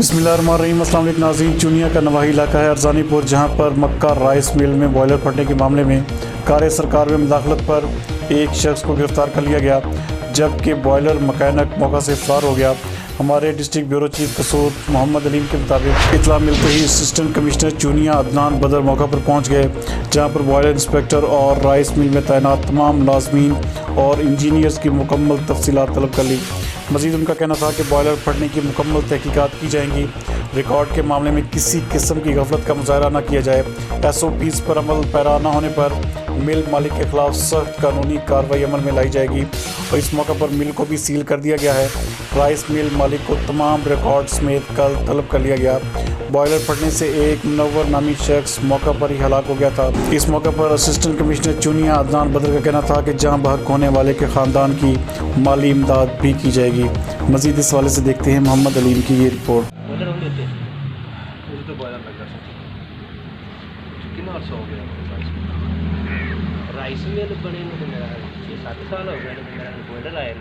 بسم اللہ الرحمن الرحیم۔ السلام علیکم ناظرین، چونیا کا نواحی علاقہ ہے ارزانی پور، جہاں پر مکہ رائس مل میں بوائلر پھٹنے کے معاملے میں کار سرکار میں مداخلت پر ایک شخص کو گرفتار کر لیا گیا، جبکہ بوائلر مکینک موقع سے فرار ہو گیا۔ ہمارے ڈسٹرکٹ بیورو چیف قصور محمد علیم کے مطابق اطلاع ملتے ہی اسسٹنٹ کمشنر چونیا عدنان بدر موقع پر پہنچ گئے، جہاں پر بوائلر انسپیکٹر اور رائس مل میں تعینات تمام ملازمین اور انجینئرز کی مکمل تفصیلات طلب کر لی۔ مزید ان کا کہنا تھا کہ بوائلر پھٹنے کی مکمل تحقیقات کی جائیں گی، ریکارڈ کے معاملے میں کسی قسم کی غفلت کا مظاہرہ نہ کیا جائے، SOPs پر عمل پیرا نہ ہونے پر مل مالک کے خلاف سخت قانونی کارروائی عمل میں لائی جائے گی، اور اس موقع پر مل کو بھی سیل کر دیا گیا ہے۔ رائس مل مالک کو تمام ریکارڈ سمیت کل طلب کر لیا گیا۔ بوائلر پھٹنے سے ایک منور نامی شخص موقع پر ہی ہلاک ہو گیا تھا۔ اس موقع پر اسسٹنٹ کمشنر چونیا عدنان بدر کا کہنا تھا کہ جاں بحق ہونے والے کے خاندان کی مالی امداد بھی کی جائے گی۔ مزید اس حوالے سے دیکھتے ہیں محمد علیم کی یہ رپورٹ۔ رائس مل بنے میرا 6-7 سال ہو گئے، میرا بوائلر آئے